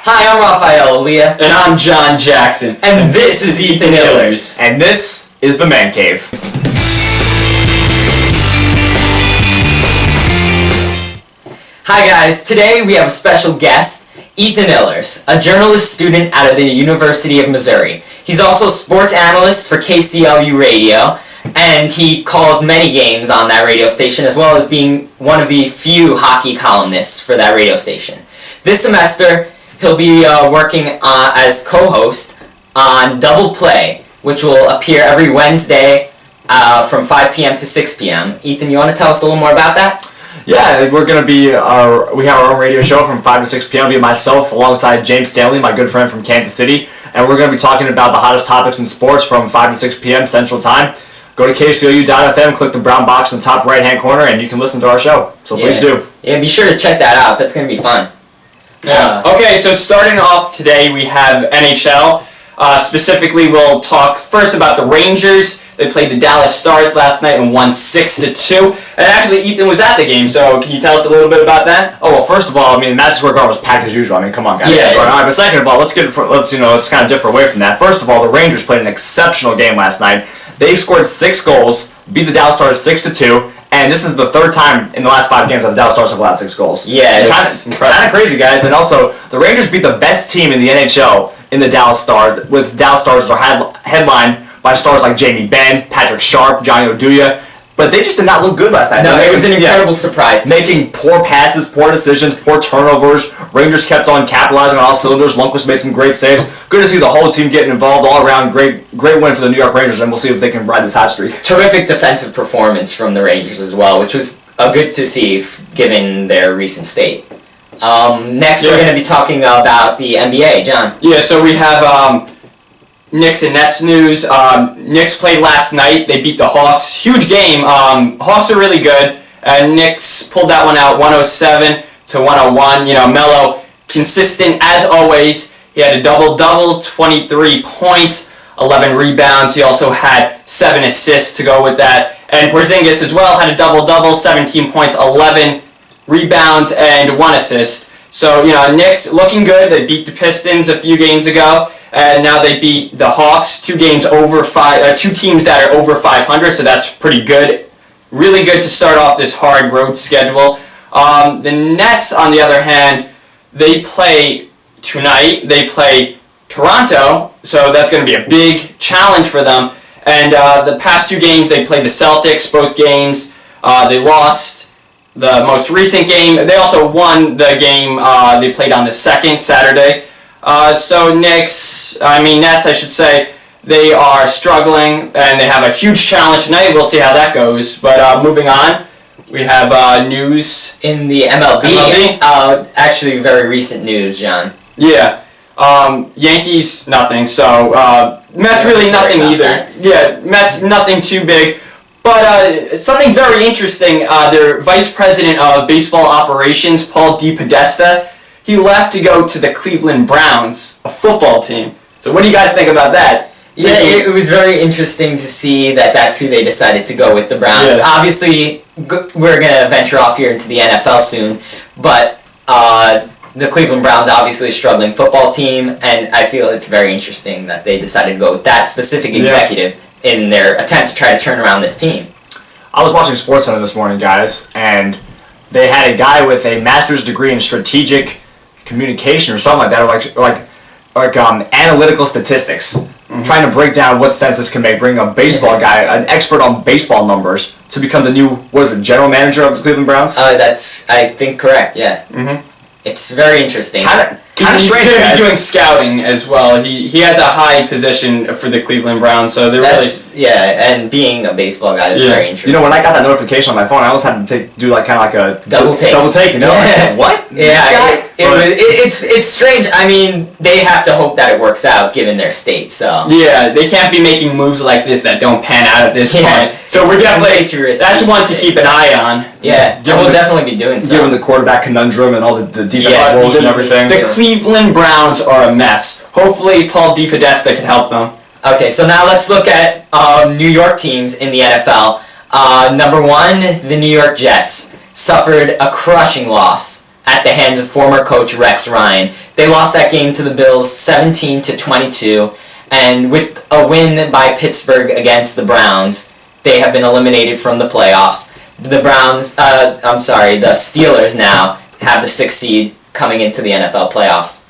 Hi, I'm Raphael Aaliyah. And I'm John Jackson. And this is Ethan Illers. And this is the Mancave. Hi guys, today we have a special guest, Ethan Illers, a journalist student out of the University of Missouri. He's also a sports analyst for KCLU Radio, and he calls many games on that radio station, as well as being one of the few hockey columnists for that radio station. This semester, he'll be working as co-host on Double Play, which will appear every Wednesday from 5 p.m. to 6 p.m. Ethan, you want to tell us a little more about that? Yeah, we're going to be, we have our own radio show from 5 to 6 p.m. It'll be myself alongside James Stanley, my good friend from Kansas City, and we're going to be talking about the hottest topics in sports from 5 to 6 p.m. Central Time. Go to KCLU.fm, click the brown box in the top right-hand corner, and you can listen to our show. So please do. Yeah, be sure to check that out. That's going to be fun. Yeah. Okay, so starting off today, we have NHL. Specifically, we'll talk first about the Rangers. They played the Dallas Stars last night and won 6-2. And actually, Ethan was at the game, so can you tell us a little bit about that? Oh, well, first of all, I mean, Madison Square Garden was packed as usual. I mean, come on, guys. Yeah. All right, but second of all, let's kind of differ away from that. First of all, the Rangers played an exceptional game last night. They scored 6 goals, beat the Dallas Stars 6-2, and this is the third time in the last 5 games that the Dallas Stars have allowed 6 goals. Yeah, it's kind of crazy, guys. And also, the Rangers beat the best team in the NHL in the Dallas Stars, with Dallas Stars that are headlined by stars like Jamie Benn, Patrick Sharp, Johnny Oduya, but they just did not look good last night. No, it was an incredible surprise. Making poor passes, poor decisions, poor turnovers. Rangers kept on capitalizing on all cylinders. Lundqvist made some great saves. Good to see the whole team getting involved all around. Great win for the New York Rangers, and we'll see if they can ride this hot streak. Terrific defensive performance from the Rangers as well, which was good to see given their recent state. Next, we're going to be talking about the NBA. John. Yeah, so we have Knicks and Nets news. Knicks played last night. They beat the Hawks. Huge game. Hawks are really good. Knicks pulled that one out 107-101. You know, Melo, consistent as always. He had a double-double, 23 points, 11 rebounds. He also had 7 assists to go with that. And Porzingis as well had a double-double, 17 points, 11 rebounds, and 1 assist. So, you know, Knicks looking good. They beat the Pistons a few games ago. And now they beat the Hawks, 2 teams that are over 500, so that's pretty good. Really good to start off this hard road schedule. The Nets, on the other hand, they play tonight. They play Toronto, so that's going to be a big challenge for them. And the past 2 games, they played the Celtics, both games. They lost the most recent game. They also won the game they played on the 2nd, Saturday. So Nets, I should say, they are struggling, and they have a huge challenge tonight. We'll see how that goes. But moving on, we have news in the MLB. Actually, very recent news, John. Yeah. Yankees, nothing. So Mets really nothing either. Yeah, Mets nothing too big. But something very interesting, their Vice President of Baseball Operations, Paul DePodesta, he left to go to the Cleveland Browns, a football team. So what do you guys think about that? Yeah, it was very interesting to see that that's who they decided to go with, the Browns. Yeah. Obviously, we're going to venture off here into the NFL soon, but the Cleveland Browns obviously a struggling football team, and I feel it's very interesting that they decided to go with that specific executive in their attempt to try to turn around this team. I was watching SportsCenter this morning, guys, and they had a guy with a master's degree in strategic communication or something like that, or like analytical statistics, trying to break down what sense this can make, bring a baseball guy, an expert on baseball numbers, to become the new, general manager of the Cleveland Browns? That's, I think, correct, yeah. It's very interesting. He's strange, going to guys. be doing scouting as well. He has a high position for the Cleveland Browns, so they're yeah, and being a baseball guy is very interesting. You know, when I got that notification on my phone, I almost had to do like a double take. You know, like, what? Yeah, it's strange. I mean, they have to hope that it works out given their state. So yeah, they can't be making moves like this that don't pan out at this point. So we're definitely that's one to keep an eye on. Yeah, we'll definitely be doing so. Given the quarterback conundrum and all the defensive roles and everything. The Cleveland Browns are a mess. Hopefully, Paul DePodesta can help them. Okay, so now let's look at New York teams in the NFL. Number 1, the New York Jets suffered a crushing loss at the hands of former coach Rex Ryan. They lost that game to the Bills 17-22, and with a win by Pittsburgh against the Browns, they have been eliminated from the playoffs. The the Steelers now have the 6th seed coming into the NFL playoffs.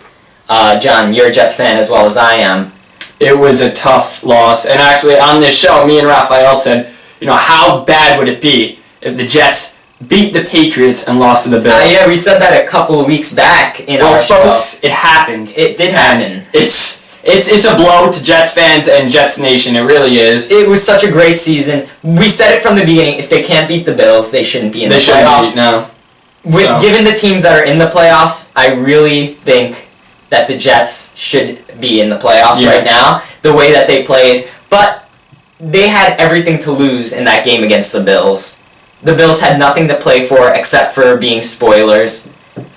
John, you're a Jets fan as well as I am. It was a tough loss, and actually on this show, me and Raphael said, how bad would it be if the Jets beat the Patriots and lost to the Bills? Yeah, we said that a couple of weeks back in our show. Well, folks, it happened. It did happen. It's a blow to Jets fans and Jets Nation. It really is. It was such a great season. We said it from the beginning. If they can't beat the Bills, they shouldn't be in the playoffs. Given the teams that are in the playoffs, I really think that the Jets should be in the playoffs right now, the way that they played. But they had everything to lose in that game against the Bills. The Bills had nothing to play for except for being spoilers,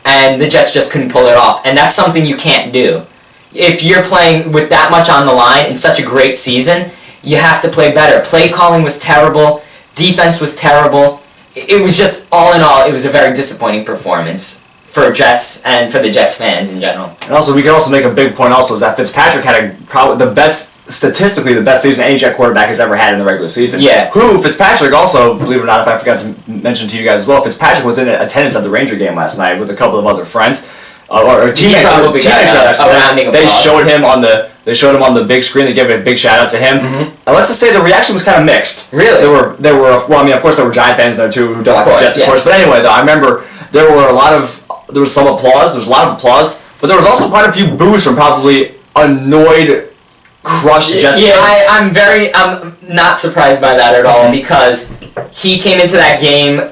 and the Jets just couldn't pull it off. And that's something you can't do. If you're playing with that much on the line in such a great season, you have to play better. Play calling was terrible. Defense was terrible. It was just, all in all, it was a very disappointing performance for Jets and for the Jets fans in general. And also, we can also make a big point also is that Fitzpatrick had statistically the best season any Jet quarterback has ever had in the regular season. Yeah. Who, Fitzpatrick also, believe it or not, if I forgot to mention to you guys as well, Fitzpatrick was in attendance at the Ranger game last night with a couple of other friends. Or teammates. They showed him on the big screen. They gave a big shout out to him. And let's just say the reaction was kind of mixed. Really? There were. Well, I mean, of course, there were Giant fans there too who don't like the Jets, of course. But anyway, though, I remember there was some applause. There was a lot of applause, but there was also quite a few boos from probably annoyed, crushed Jets fans. I'm not surprised by that at all because he came into that game.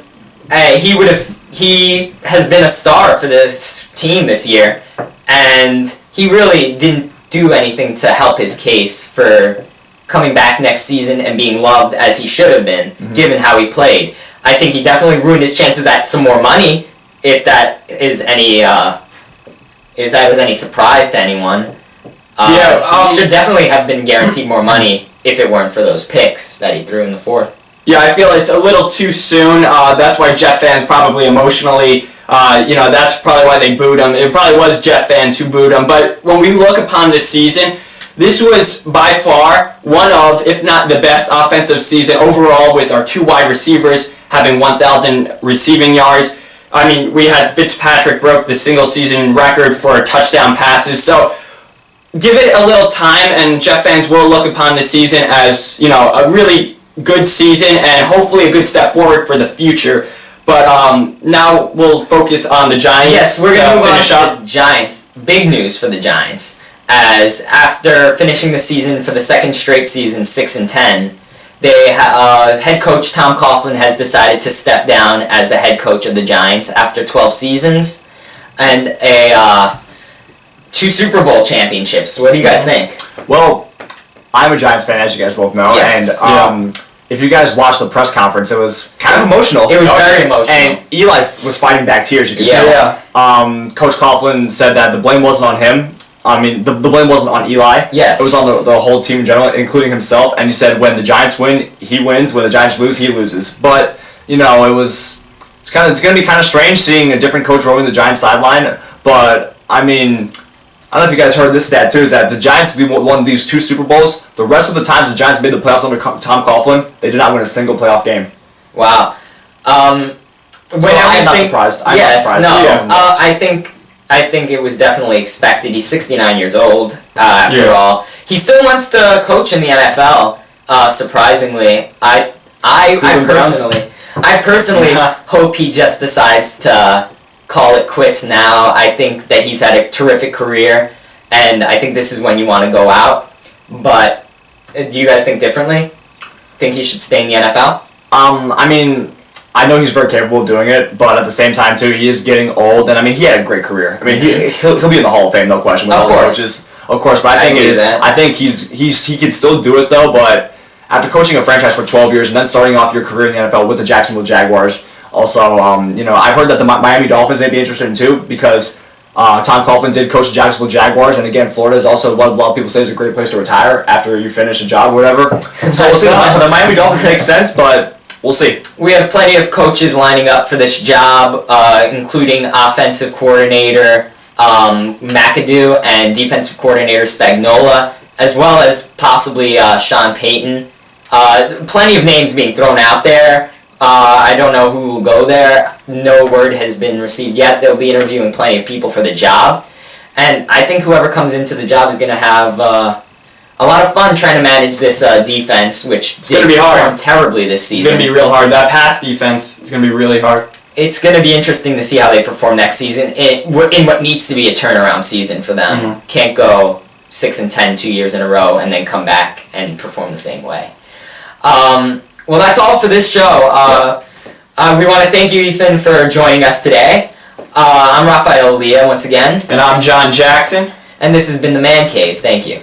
He has been a star for this team this year, and he really didn't do anything to help his case for coming back next season and being loved as he should have been, given how he played. I think he definitely ruined his chances at some more money, if that is any surprise to anyone. He should definitely have been guaranteed more money if it weren't for those picks that he threw in the 4th. Yeah, I feel it's a little too soon. That's why Jet fans probably emotionally, that's probably why they booed him. It probably was Jet fans who booed him. But when we look upon this season, this was by far one of, if not the best offensive season overall, with our 2 wide receivers having 1,000 receiving yards. I mean, we had Fitzpatrick broke the single season record for touchdown passes. So give it a little time, and Jet fans will look upon this season as, a really good season and hopefully a good step forward for the future. But now we'll focus on the Giants. Yes, we're going to move on to the Giants. Big news for the Giants, as after finishing the season for the 2nd straight season 6-10, head coach Tom Coughlin has decided to step down as the head coach of the Giants after 12 seasons and 2 Super Bowl championships. What do you guys think? Well, I'm a Giants fan, as you guys both know, and if you guys watched the press conference, it was kind of emotional. It was very emotional. And Eli was fighting back tears, you could tell. Yeah. Coach Coughlin said that the blame wasn't on him. I mean, the blame wasn't on Eli. Yes. It was on the whole team in general, including himself. And he said when the Giants win, he wins. When the Giants lose, he loses. But, it's going to be kind of strange seeing a different coach roaming the Giants sideline. But, I mean, I don't know if you guys heard this stat too, is that the Giants won these 2 Super Bowls. The rest of the times the Giants made the playoffs under Tom Coughlin, they did not win a single playoff game. Wow. I'm not surprised. I think it was definitely expected. He's 69 years old, after all. He still wants to coach in the NFL, surprisingly. I personally hope he just decides to call it quits now. I think that he's had a terrific career, and I think this is when you want to go out. But do you guys think differently? Think he should stay in the NFL? I mean, I know he's very capable of doing it, but at the same time too, he is getting old, and I mean, he had a great career. I mean, he'll be in the Hall of Fame, no question. With all the coaches, of course. But I think he can still do it though. But after coaching a franchise for 12 years and then starting off your career in the NFL with the Jacksonville Jaguars. Also, I've heard that the Miami Dolphins may be interested in too because Tom Coughlin did coach the Jacksonville Jaguars, and again, Florida is also what a lot of people say is a great place to retire after you finish a job or whatever. So we'll see. The Miami Dolphins make sense, but We'll see. We have plenty of coaches lining up for this job, including offensive coordinator McAdoo and defensive coordinator Spagnola, as well as possibly Sean Payton. Plenty of names being thrown out there. I don't know who will go there. No word has been received yet. They'll be interviewing plenty of people for the job. And I think whoever comes into the job is going to have a lot of fun trying to manage this defense, which It's going to be hard. performed terribly this season. It's going to be real hard. That pass defense is going to be really hard. It's going to be interesting to see how they perform next season in what needs to be a turnaround season for them. Mm-hmm. Can't go 6-10 2 years in a row and then come back and perform the same way. Well, that's all for this show. We want to thank you, Ethan, for joining us today. I'm Rafael Leah once again. And I'm John Jackson. And this has been the Man Cave. Thank you.